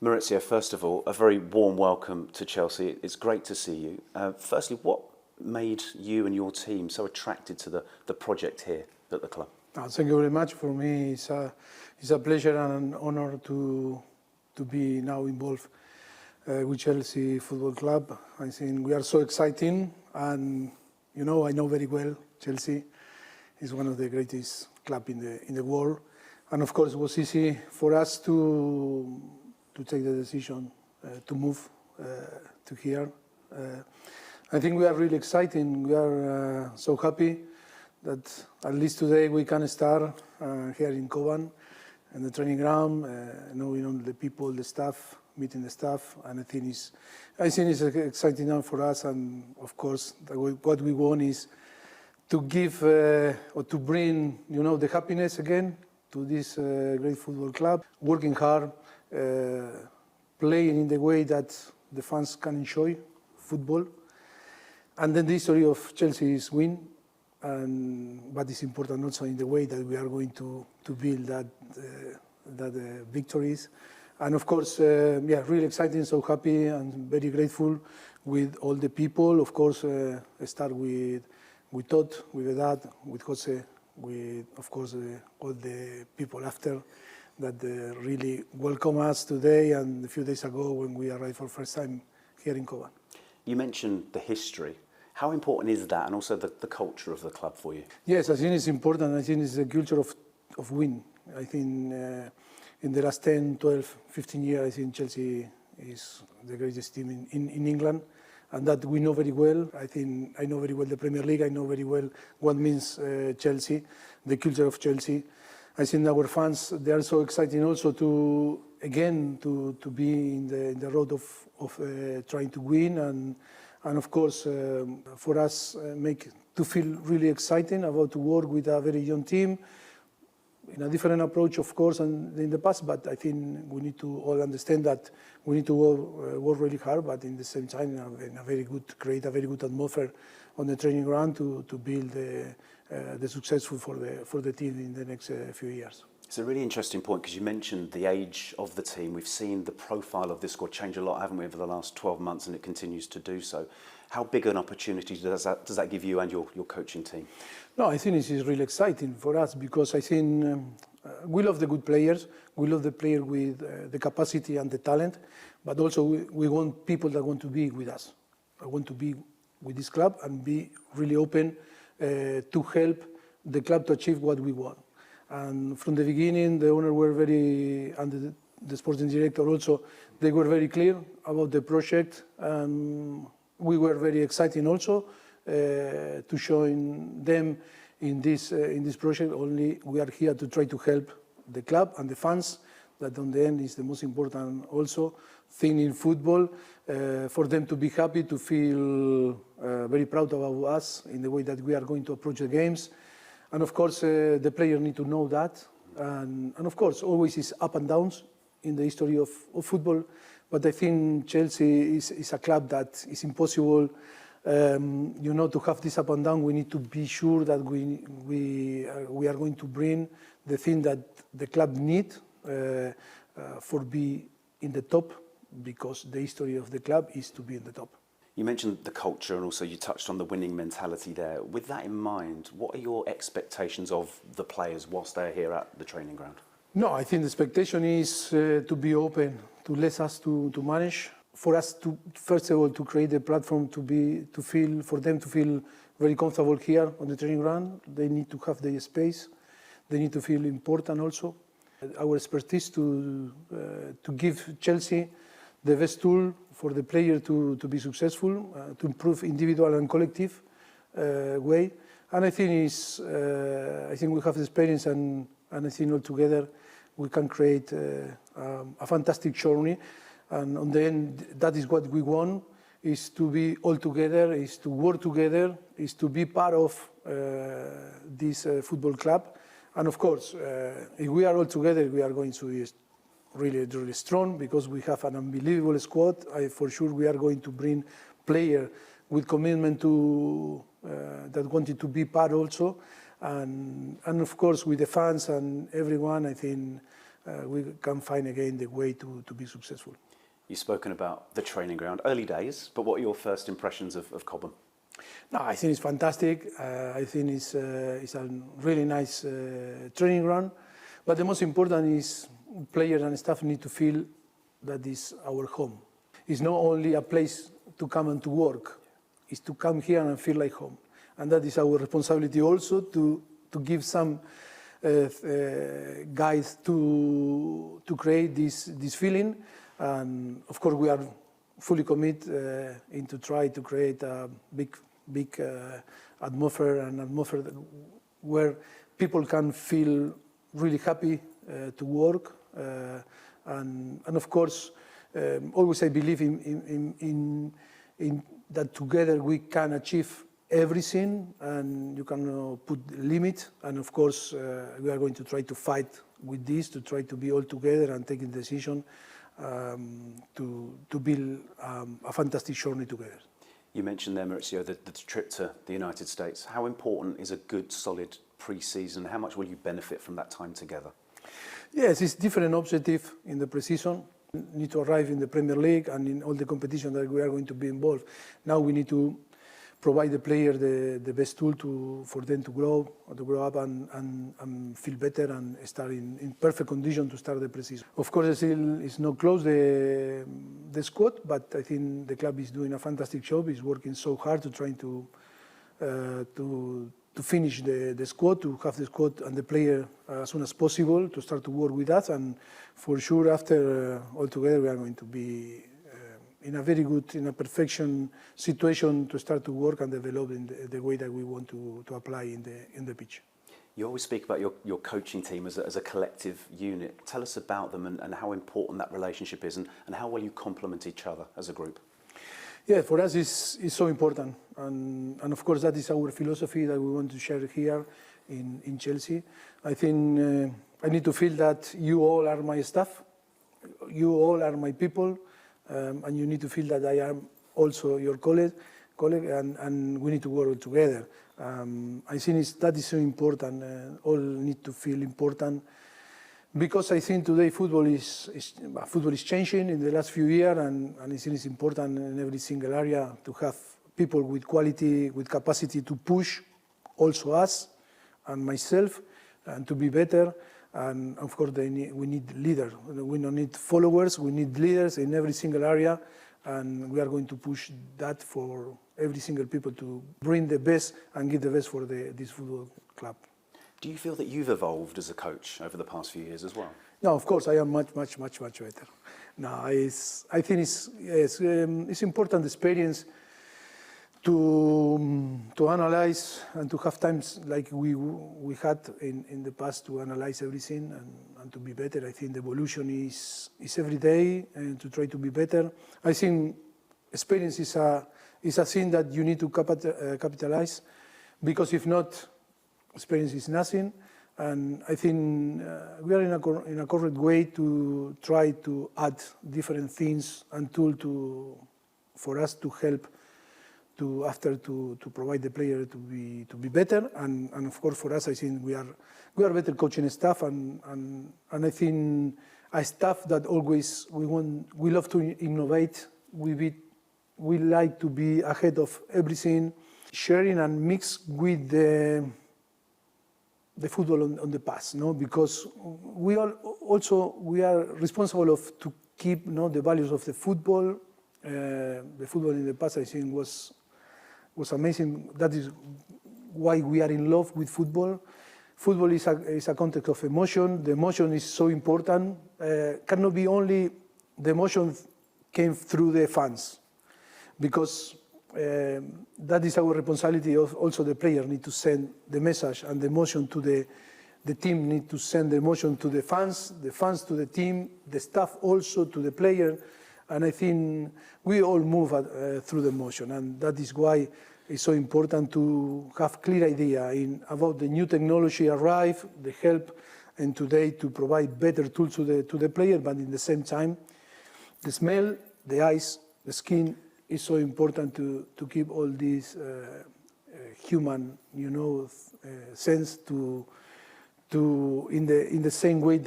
Mauricio, first of all, a very warm welcome to Chelsea. It's great to see you. Firstly, what made you and your team so attracted to the project here at the club? Thank you very much. For me, it's a pleasure and an honor to be now involved with Chelsea Football Club. I think we are so exciting, and I know very well Chelsea is one of the greatest clubs in the world, and of course it was easy for us to take the decision to move to here. I think we are really excited. We are so happy that at least today we can start here in Kovan, in the training ground, knowing the people, the staff, meeting the staff, and I think it's exciting now for us. And of course, what we want is to give or to bring, the happiness again to this great football club, working hard, playing in the way that the fans can enjoy football. And then the history of Chelsea is win, but it's important also in the way that we are going to build that victories. And of course, really exciting, so happy and very grateful with all the people. Of course, start with Todd, with Dad, with Jose, with, of course, all the people after that really welcome us today and a few days ago when we arrived for the first time here in Kovan. You mentioned the history. How important is that, and also the culture of the club for you? Yes, I think it's important. I think it's the culture of win. I think in the last 10, 12, 15 years, I think Chelsea is the greatest team in England, and that we know very well. I think I know very well the Premier League. I know very well what means Chelsea, the culture of Chelsea. I think our fans, they are so excited also to be in the road of trying to win, and of course for us to feel really exciting about to work with a very young team in a different approach, of course, than in the past. But I think we need to all understand that we need to work really hard, but in the same time create a very good atmosphere on the training ground to build the successful for the team in the next few years. It's a really interesting point because you mentioned the age of the team. We've seen the profile of this squad change a lot, haven't we, over the last 12 months, and it continues to do so. How big an opportunity does that give you and your coaching team? No, I think this is really exciting for us because I think we love the good players. We love the player with the capacity and the talent, but also we want people that want to be with us. I want to be with this club and be really open to help the club to achieve what we want. And from the beginning, the owner were and the sporting director also, they were very clear about the project. We were very excited also to join them in this project. Only we are here to try to help the club and the fans. That on the end is the most important also thing in football, for them to be happy, to feel very proud about us in the way that we are going to approach the games. And of course, the players need to know that. And of course, always is up and downs in the history of football. But I think Chelsea is a club that is impossible, to have this up and down. We need to be sure that we are going to bring the thing that the club need for be in the top, because the history of the club is to be in the top. You mentioned the culture and also you touched on the winning mentality there. With that in mind, what are your expectations of the players whilst they're here at the training ground? No, I think the expectation is to be open, to let us to manage. For us to, first of all, to create a platform for them to feel very comfortable here on the training ground. They need to have the space. They need to feel important also. Our expertise to give Chelsea the best tool for the player to be successful, to improve individual and collective way. And I think we have the experience, and I think all together we can create a fantastic journey. And on the end, that is what we want, is to be all together, is to work together, is to be part of this football club. And of course, if we are all together, we are going to be really, really strong, because we have an unbelievable squad. For sure, we are going to bring players with commitment to that wanted to be part also, and of course with the fans and everyone. I think we can find again the way to be successful. You've spoken about the training ground, early days, but what are your first impressions of Cobham? No, I think it's fantastic. I think it's a really nice training ground. But the most important is players and staff need to feel that is our home. It's not only a place to come and to work. It's to come here and feel like home. And that is our responsibility also to give some guides to create this feeling. And of course, we are fully committed into try to create a big atmosphere, an atmosphere where people can feel really happy to work. And of course, always I believe in that together we can achieve everything, and you can put limit. And of course, we are going to try to fight with this, to try to be all together and taking decision to build a fantastic journey together. You mentioned there, Mauricio, the trip to the United States. How important is a good, solid pre-season? How much will you benefit from that time together? Yes, it's different objective in the pre-season. We need to arrive in the Premier League and in all the competition that we are going to be involved. Now we need to provide the player the best tool for them to grow up and feel better and start in perfect condition to start the pre-season. Of course, it's not close the squad, but I think the club is doing a fantastic job. It's working so hard to try to finish the squad, to have the squad and the player as soon as possible to start to work with us. And for sure, after all together, we are going to be in a very good, in a perfection situation to start to work and develop in the way that we want to apply in the pitch. You always speak about your coaching team as a collective unit. Tell us about them and how important that relationship is and how well you complement each other as a group. Yeah, for us it's so important. And of course that is our philosophy that we want to share here in Chelsea. I think I need to feel that you all are my staff, you all are my people, and you need to feel that I am also your colleague, and we need to work together. I think that is so important. All need to feel important, because I think today football is changing in the last few years, and I think it's important in every single area to have people with quality, with capacity to push also us and myself, and to be better. And of course, we need leaders. We don't need followers. We need leaders in every single area, and we are going to push that for every single people to bring the best and give the best for this football club. Do you feel that you've evolved as a coach over the past few years as well? No, of course, I am much better. No, I think it's important experience to analyze and to have times like we had in the past to analyze everything and to be better. I think the evolution is every day and to try to be better. I think experience is a thing that you need to capitalize, because if not, experience is nothing. And I think we are in a correct way to try to add different things and tools for us to help to provide the player to be better, and of course for us I think we are better coaching staff, and I think a staff that always we love to innovate. We like to be ahead of everything, sharing and mix with the football on the past, no? Because we are responsible to keep the values of the football. The football in the past I think was amazing. That is why we are in love with football. Football is a context of emotion. The emotion is so important. Cannot be only the emotion came through the fans, because that is our responsibility. Also, the player need to send the message and the emotion to the team. Need to send the emotion to the fans to the team, the staff also to the player. And I think we all move through the emotion, and that is why it's so important to have clear idea about the new technology arrive, the help, and today to provide better tools to the player, but in the same time, the smell, the eyes, the skin is so important to keep all these human, sense to in the same way that